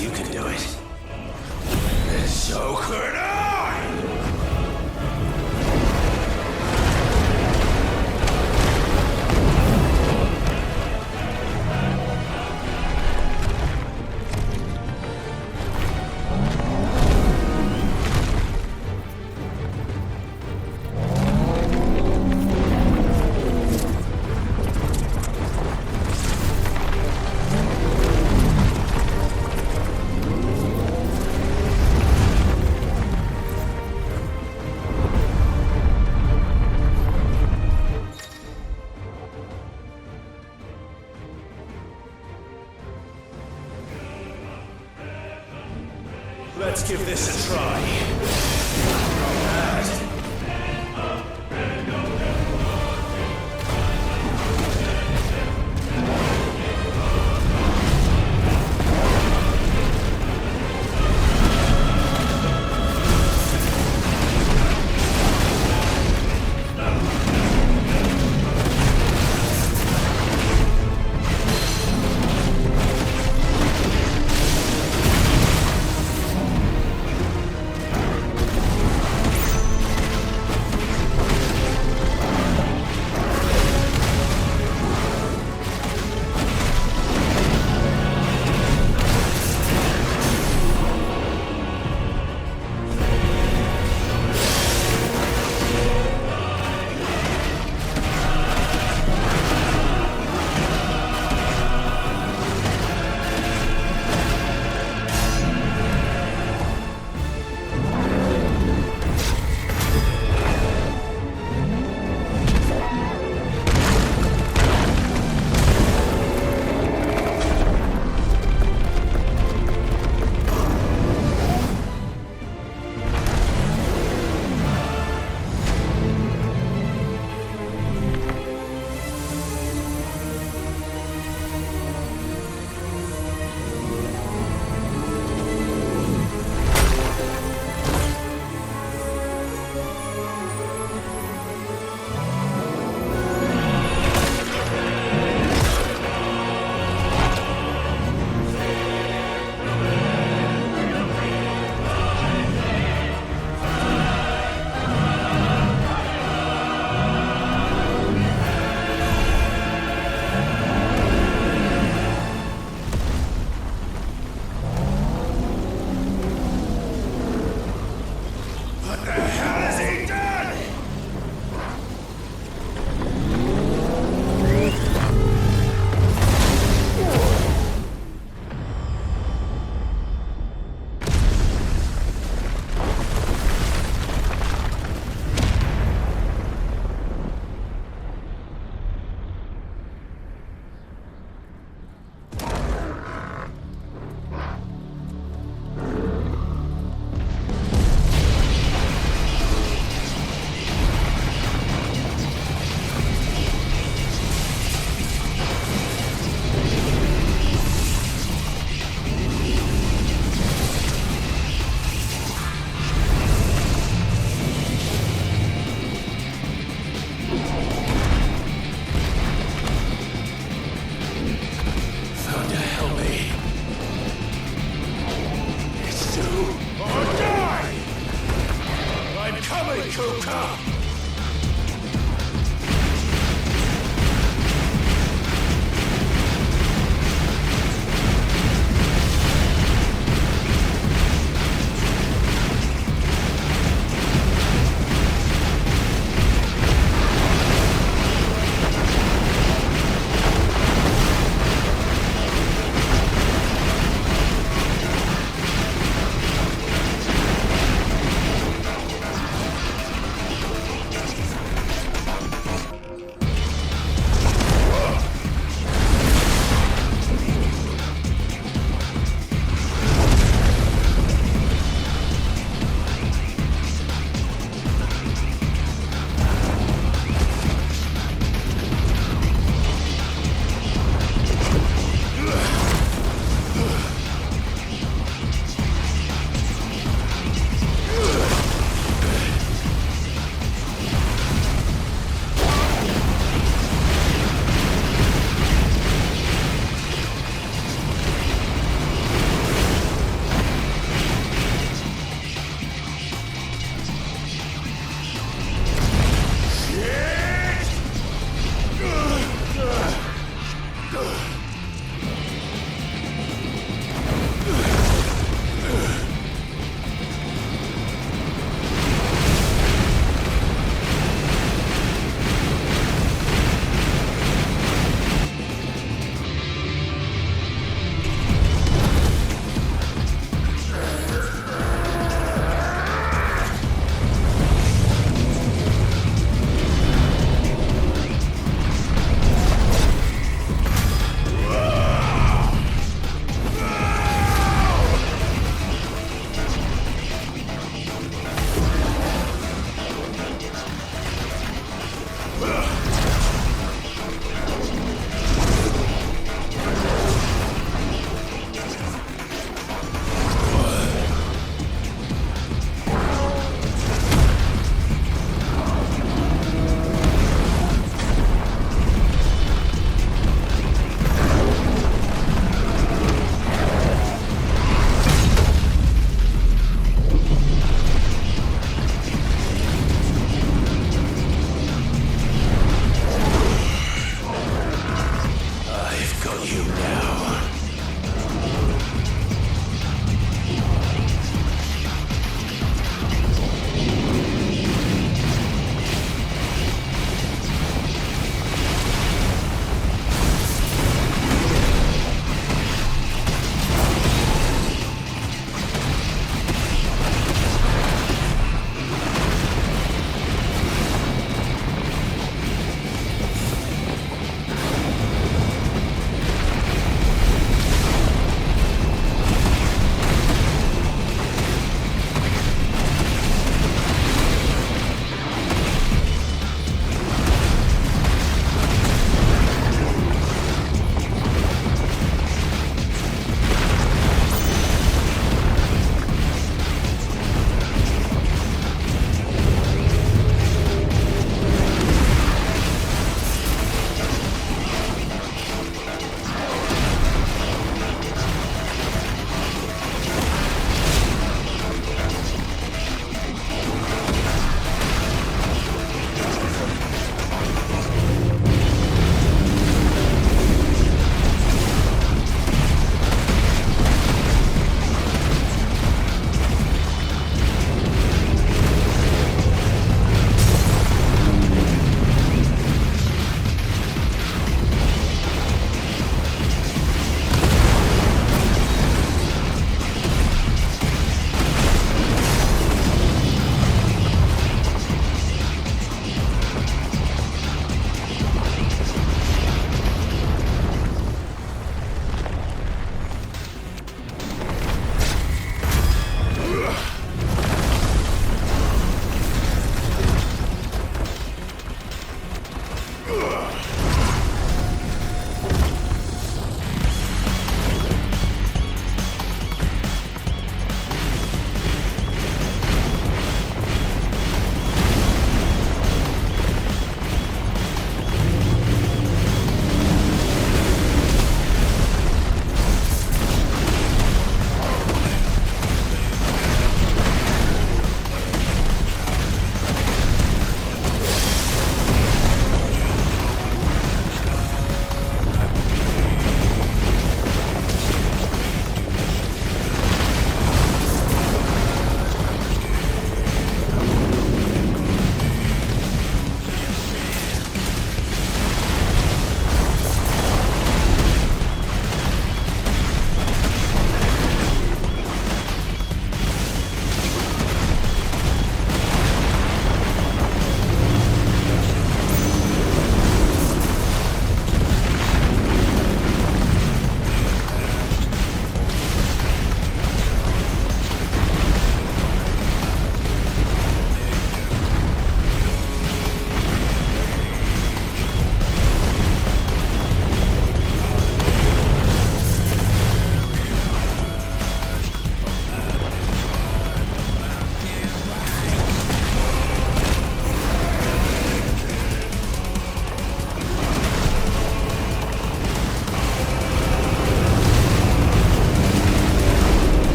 You can do it. And so could I! Let's give this a try. Not bad.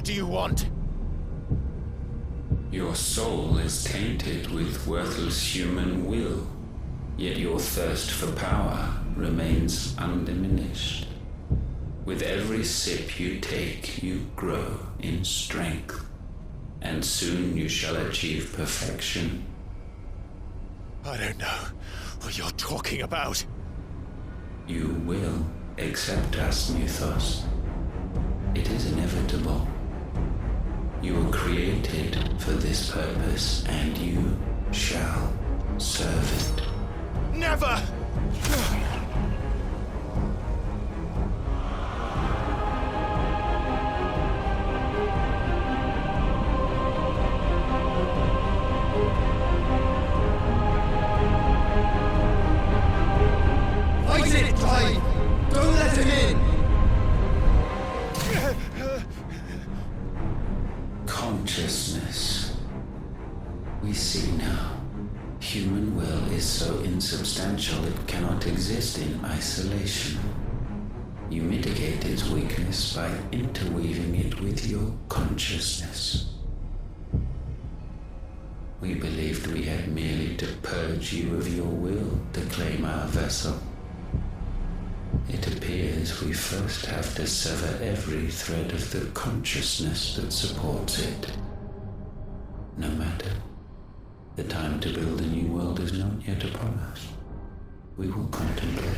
do you want? Your soul is tainted with worthless human will, yet your thirst for power remains undiminished. With every sip you take, you grow in strength, and soon you shall achieve perfection. I don't know what you're talking about. You will accept us, Mythos. It is inevitable. You were created for this purpose, and you shall serve it. Never! Fight it, Tide! Don't let him in! Consciousness. We see now. Human will is so insubstantial it cannot exist in isolation. You mitigate its weakness by interweaving it with your consciousness. We believed we had merely to purge you of your will to claim our vessel. It appears we first have to sever every thread of the consciousness that supports it. No matter. The time to build a new world is not yet upon us. We will contemplate.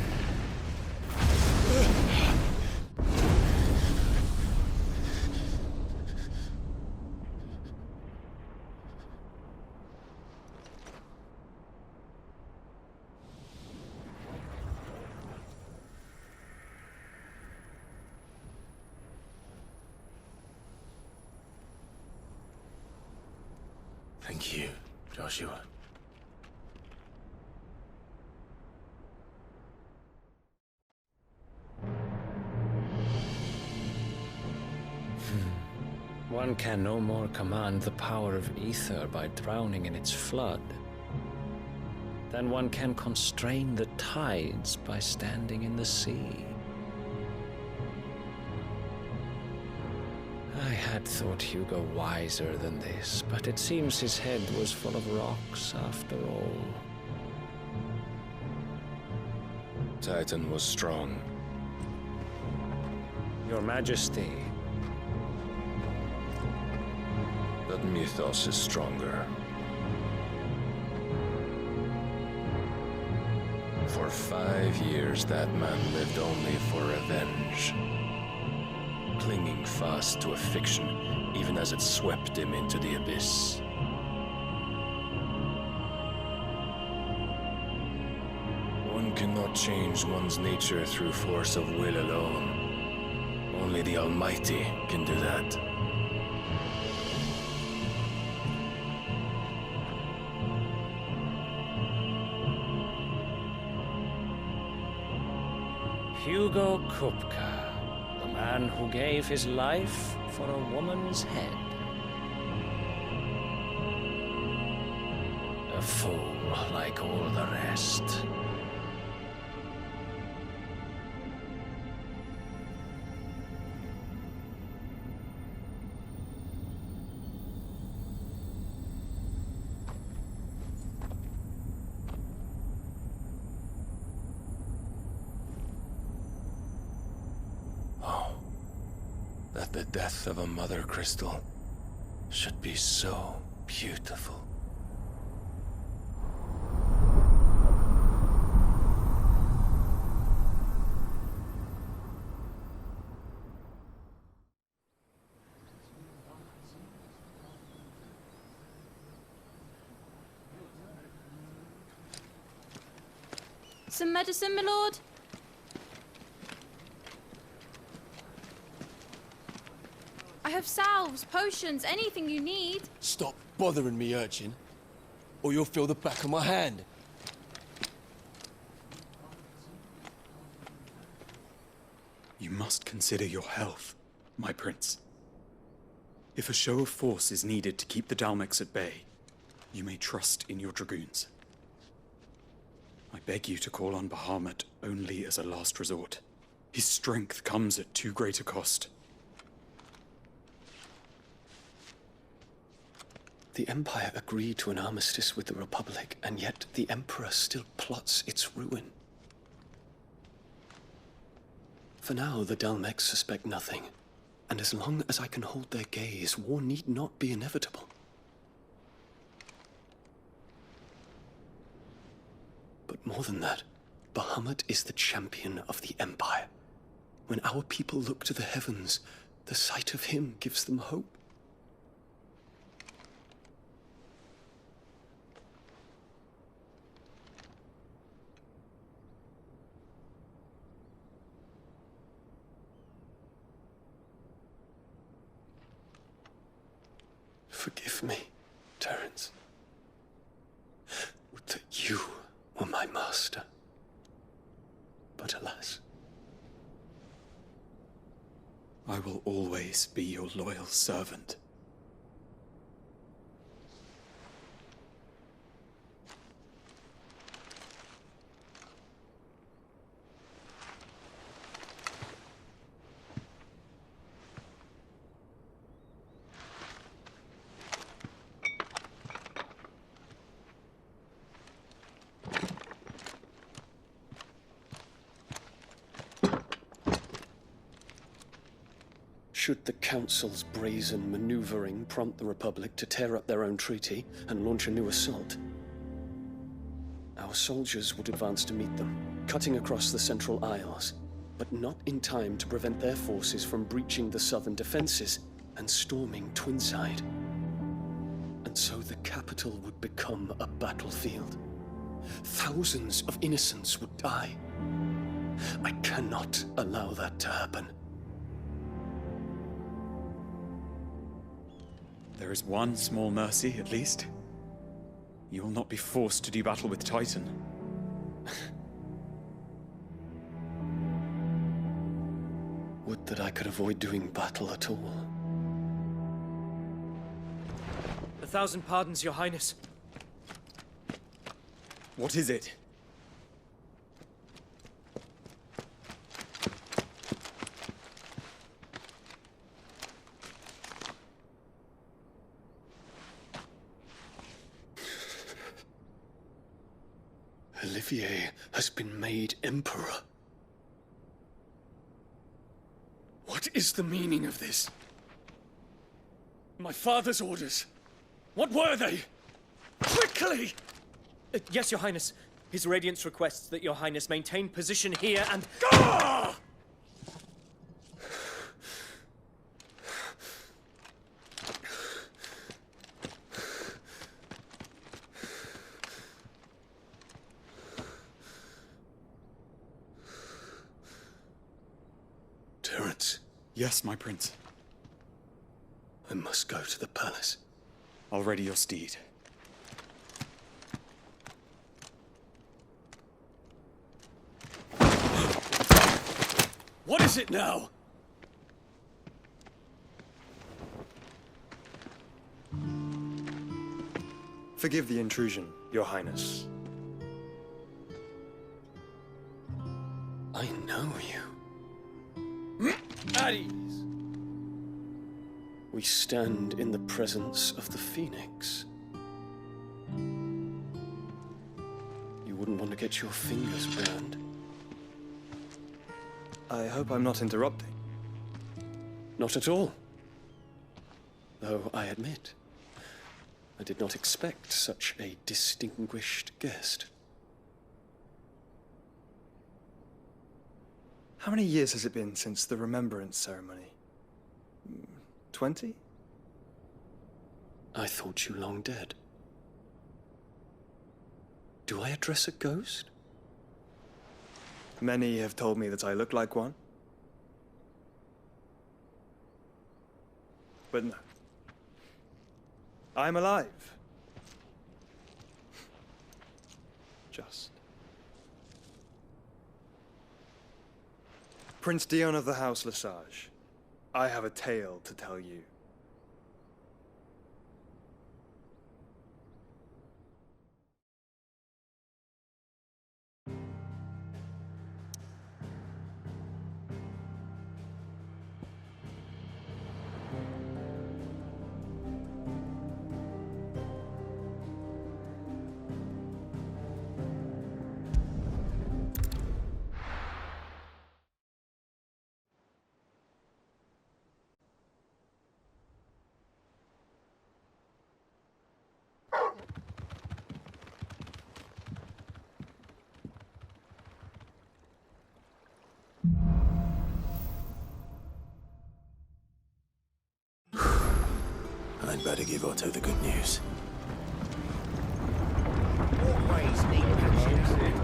Thank you, Joshua. One can no more command the power of ether by drowning in its flood than one can constrain the tides by standing in the sea. I had thought Hugo wiser than this, but it seems his head was full of rocks after all. Titan was strong. Your Majesty. But Mythos is stronger. For 5 years, that man lived only for revenge. Clinging fast to a fiction, even as it swept him into the abyss. One cannot change one's nature through force of will alone. Only the Almighty can do that. Hugo Kupka, the man who gave his life for a woman's head. A fool like all the rest. That the death of a mother crystal should be so beautiful. Some medicine, my lord? I have salves, potions, anything you need. Stop bothering me, urchin, or you'll feel the back of my hand. You must consider your health, my prince. If a show of force is needed to keep the Dalmex at bay, you may trust in your dragoons. I beg you to call on Bahamut only as a last resort. His strength comes at too great a cost. The Empire agreed to an armistice with the Republic, and yet the Emperor still plots its ruin. For now, the Dalmex suspect nothing, and as long as I can hold their gaze, war need not be inevitable. But more than that, Bahamut is the champion of the Empire. When our people look to the heavens, the sight of him gives them hope. Forgive me, Terence. Would that you were my master. But alas. I will always be your loyal servant. Should the Council's brazen maneuvering prompt the Republic to tear up their own treaty and launch a new assault, our soldiers would advance to meet them, cutting across the Central Isles, but not in time to prevent their forces from breaching the southern defenses and storming Twinside. And so the capital would become a battlefield. Thousands of innocents would die. I cannot allow that to happen. There is one small mercy, at least. You will not be forced to do battle with Titan. Would that I could avoid doing battle at all. 1,000 pardons, Your Highness. What is it? Olivier has been made Emperor. What is the meaning of this? My father's orders. What were they? Quickly! Yes, Your Highness. His Radiance requests that Your Highness maintain position here and... Ah! Terence. Yes, my prince. I must go to the palace. I'll ready your steed. What is it now? Forgive the intrusion, Your Highness. I know you. At ease. We stand in the presence of the Phoenix. You wouldn't want to get your fingers burned. I hope I'm not interrupting. Not at all. Though I admit, I did not expect such a distinguished guest. How many years has it been since the Remembrance ceremony? 20? I thought you long dead. Do I address a ghost? Many have told me that I look like one. But no. I'm alive. Just. Prince Dion of the House Lesage, I have a tale to tell you. I'd better give Otto the good news. Always need patching.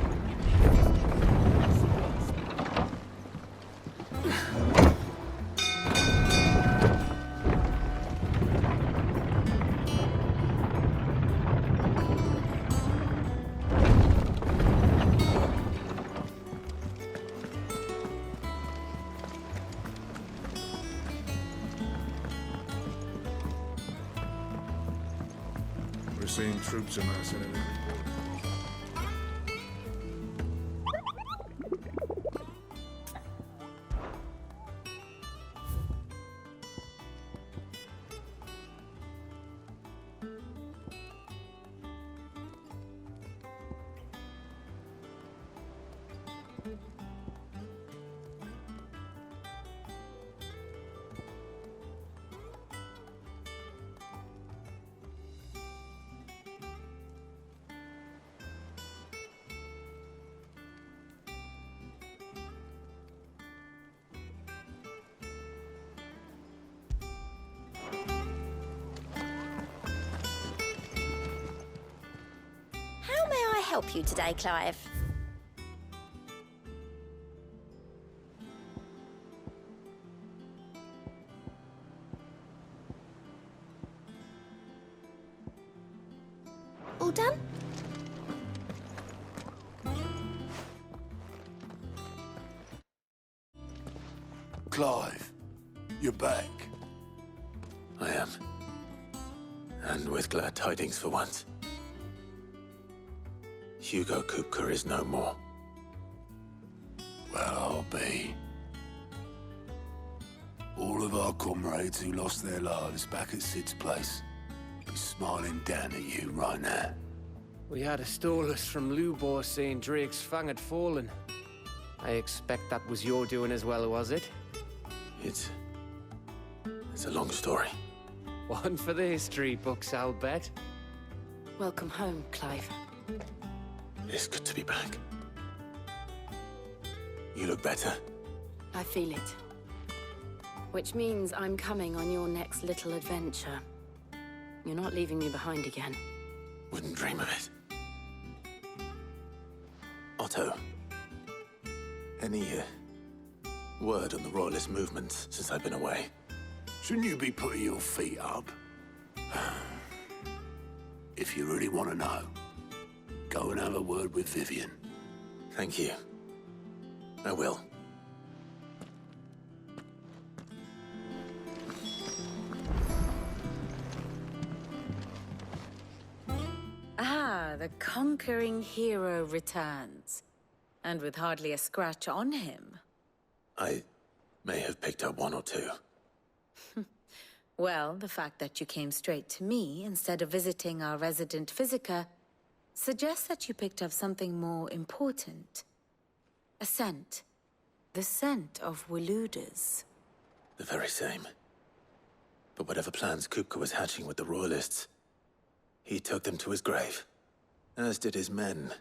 We're seeing troops amassing in every How may I help you today, Clive? All done? Clive, you're back. I am. And with glad tidings for once. Hugo Kupka is no more. Well, I'll be. All of our comrades who lost their lives back at Sid's place be smiling down at you right now. We had a stolus from Lubor saying Drake's fang had fallen. I expect that was your doing as well, was it? It's a long story. One for the history books, I'll bet. Welcome home, Clive. It's good to be back. You look better. I feel it. Which means I'm coming on your next little adventure. You're not leaving me behind again. Wouldn't dream of it. Otto, any word on the Royalist movement since I've been away? Shouldn't you be putting your feet up? If you really want to know, go and have a word with Vivian. Thank you. I will. Ah, the conquering hero returns. And with hardly a scratch on him. I may have picked up one or two. Well, the fact that you came straight to me instead of visiting our resident Physica suggests that you picked up something more important. A scent. The scent of Waludas. The very same. But whatever plans Kupka was hatching with the Royalists, he took them to his grave. As did his men.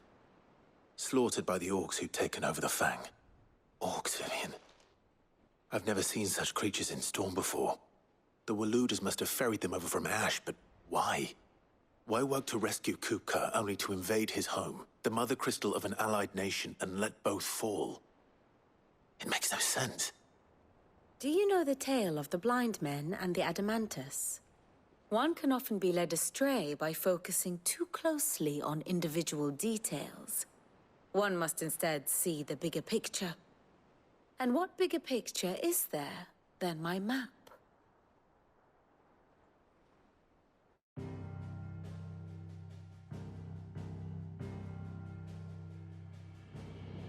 Slaughtered by the orcs who'd taken over the Fang. Orcs, Vivian. I've never seen such creatures in Storm before. The Waludas must have ferried them over from Ash, but why? Why work to rescue Kupka only to invade his home, the mother crystal of an allied nation, and let both fall? It makes no sense. Do you know the tale of the blind men and the Adamantus? One can often be led astray by focusing too closely on individual details. One must instead see the bigger picture. And what bigger picture is there than my map?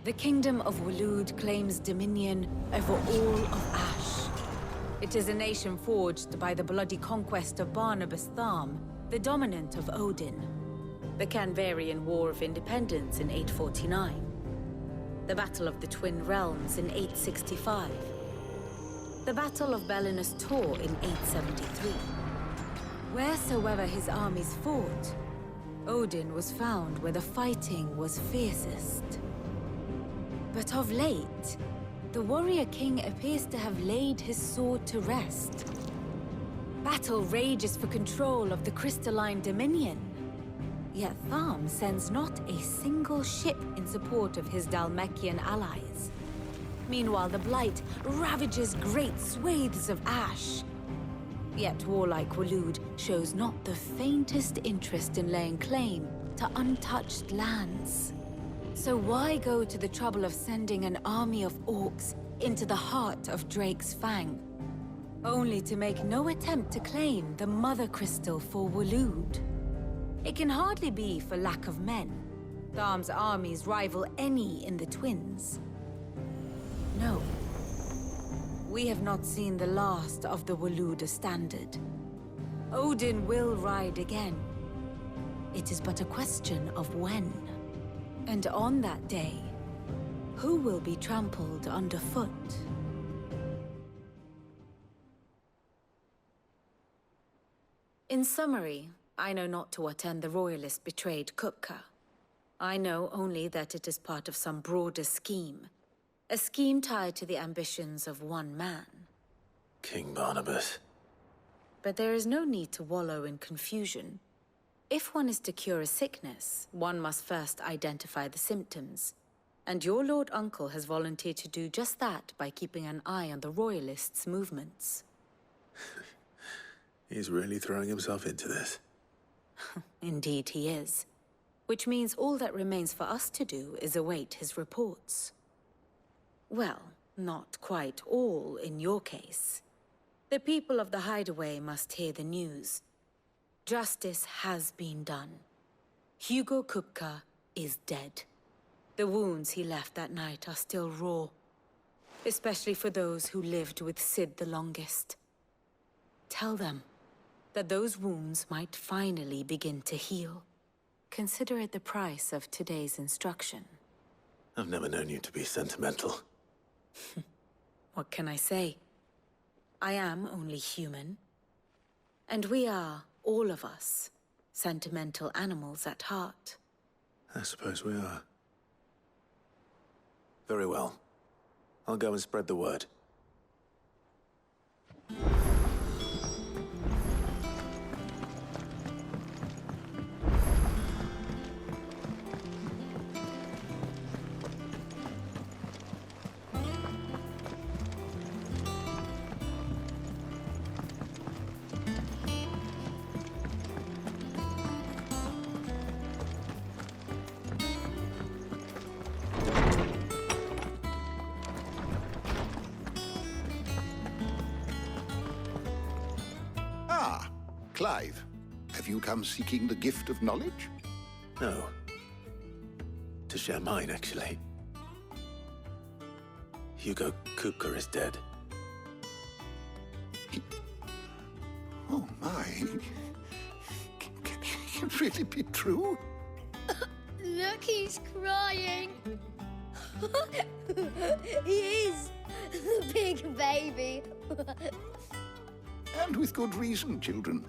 The Kingdom of Waloed claims dominion over all of Ash. It is a nation forged by the bloody conquest of Barnabas Tharm, the dominant of Odin. The Canvarian War of Independence in 849. The Battle of the Twin Realms in 865. The Battle of Belinus Tor in 873. Wheresoever his armies fought, Odin was found where the fighting was fiercest. But of late, the warrior king appears to have laid his sword to rest. Battle rages for control of the crystalline dominion. Yet Tharm sends not a single ship in support of his Dhalmekian allies. Meanwhile, the Blight ravages great swathes of ash. Yet warlike Waloed shows not the faintest interest in laying claim to untouched lands. So why go to the trouble of sending an army of orcs into the heart of Drake's Fang, only to make no attempt to claim the Mother Crystal for Waloed? It can hardly be for lack of men. Tharm's armies rival any in the Twins. No. We have not seen the last of the Waloed Standard. Odin will ride again. It is but a question of when. And on that day, who will be trampled underfoot? In summary, I know not to what end the Royalists betrayed Kupka. I know only that it is part of some broader scheme. A scheme tied to the ambitions of one man. King Barnabas. But there is no need to wallow in confusion. If one is to cure a sickness, one must first identify the symptoms. And your Lord Uncle has volunteered to do just that by keeping an eye on the Royalists' movements. He's really throwing himself into this. Indeed he is. Which means all that remains for us to do is await his reports. Well, not quite all in your case. The people of the Hideaway must hear the news. Justice has been done. Hugo Kupka is dead. The wounds he left that night are still raw, especially for those who lived with Sid the longest. Tell them that those wounds might finally begin to heal. Consider it the price of today's instruction. I've never known you to be sentimental. What can I say? I am only human. And we are, all of us, sentimental animals at heart. I suppose we are. Very well. I'll go and spread the word. Clive, have you come seeking the gift of knowledge? No. To share mine, actually. Hugo Kupka is dead. Oh my. Can it really be true? Look, he's crying. He is. The big baby. And with good reason, children.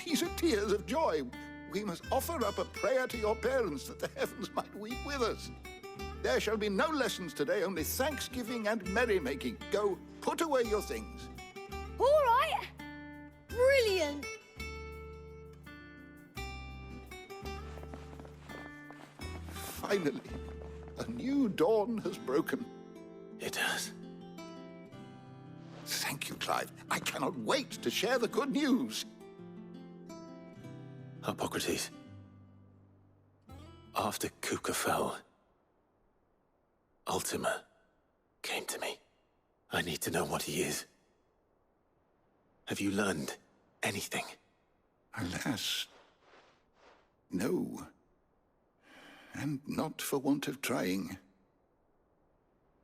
These are tears of joy. We must offer up a prayer to your parents that the heavens might weep with us. There shall be no lessons today, only thanksgiving and merrymaking. Go, put away your things. All right. Brilliant. Finally, a new dawn has broken. It has. Thank you, Clive. I cannot wait to share the good news. Hippocrates. After Kupka fell, Ultima came to me. I need to know what he is. Have you learned anything? Alas, no. And not for want of trying.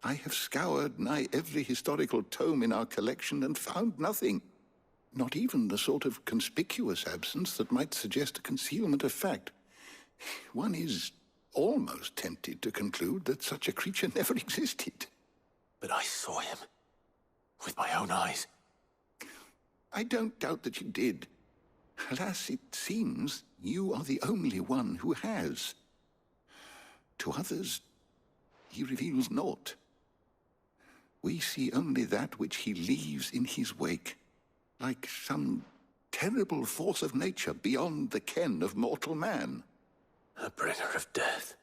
I have scoured nigh every historical tome in our collection and found nothing. Not even the sort of conspicuous absence that might suggest a concealment of fact. One is almost tempted to conclude that such a creature never existed. But I saw him. With my own eyes. I don't doubt that you did. Alas, it seems you are the only one who has. To others, he reveals naught. We see only that which he leaves in his wake. like some terrible force of nature beyond the ken of mortal man. A bringer of death.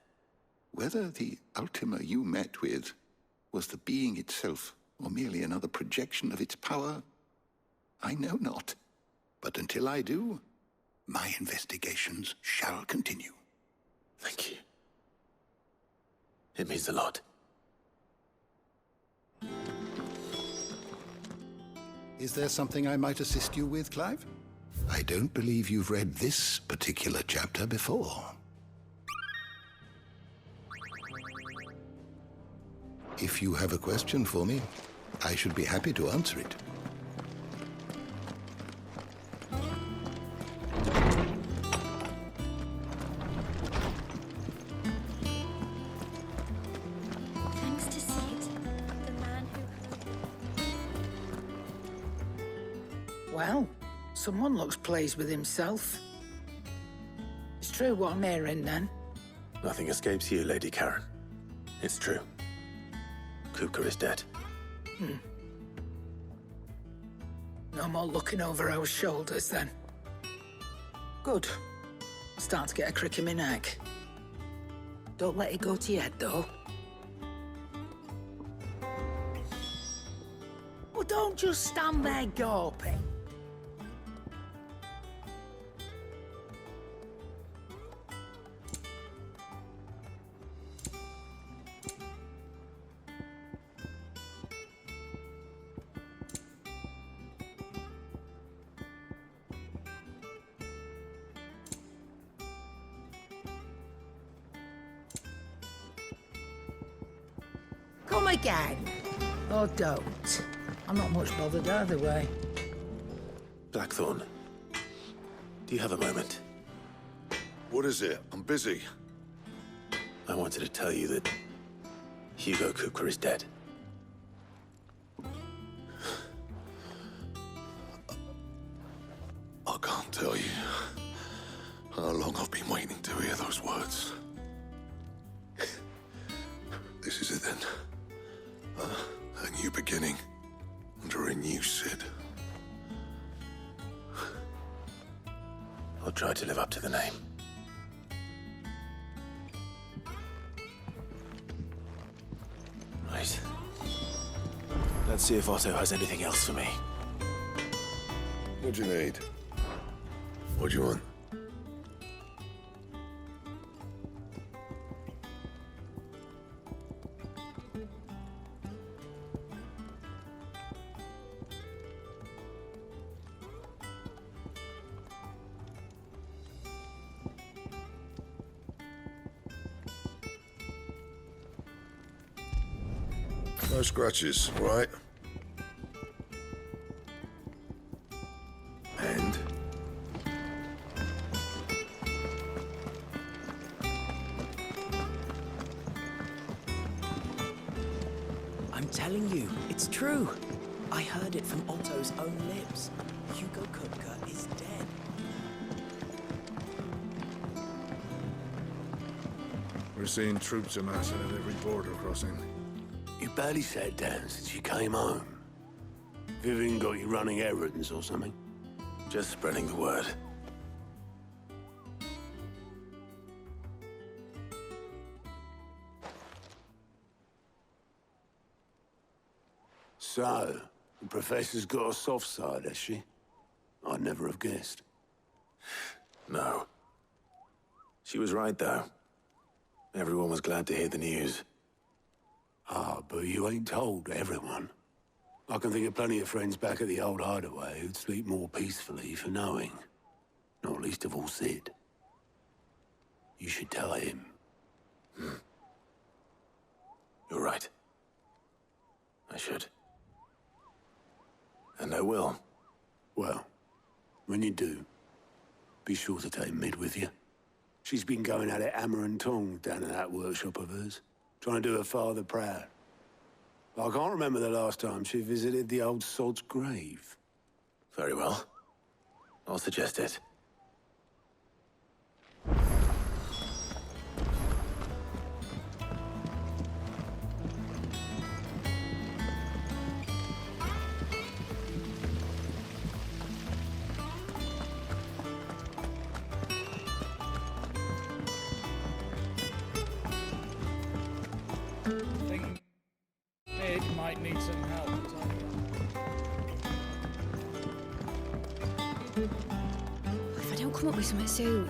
Whether the Ultima you met with was the being itself, or merely another projection of its power, I know not. But until I do, my investigations shall continue. Thank you. It means a lot. Is there something I might assist you with, Clive? I don't believe you've read this particular chapter before. If you have a question for me, I should be happy to answer it. Thanks to Sid, the man who... Well, someone looks pleased with himself. It's true what I'm hearing, then. Nothing escapes you, Lady Karen. It's true. Kupka is dead. No more looking over our shoulders, then. Good. I'm starting to get a crick in my neck. Don't let it go to your head, though. Well, don't just stand there gawping. Come again. Or don't. I'm not much bothered either way. Blackthorn, do you have a moment? What is it? I'm busy. I wanted to tell you that Hugo Kupka is dead. I can't tell you how long I've been waiting to hear those words. This is it then. A new beginning under a new Sid. I'll try to live up to the name. Right. Let's see if Otto has anything else for me. What do you need? What do you want? No scratches, right? And? I'm telling you, it's true. I heard it from Otto's own lips. Hugo Kupka is dead. We're seeing troops amassing at every border crossing. You barely sat down since you came home. Vivian got you running errands or something? Just spreading the word. So, the Professor's got a soft side, has she? I'd never have guessed. No. She was right, though. Everyone was glad to hear the news. Ah, but you ain't told everyone. I can think of plenty of friends back at the old hideaway who'd sleep more peacefully for knowing. Not least of all Sid. You should tell him. You're right. I should. And I will. Well, when you do, be sure to take Mid with you. She's been going at it hammer and tongs down in that workshop of hers, trying to do her father proud. I can't remember the last time she visited the old sod's grave. Very well. I'll suggest it. some help, I'm telling you. If I don't come up with something soon.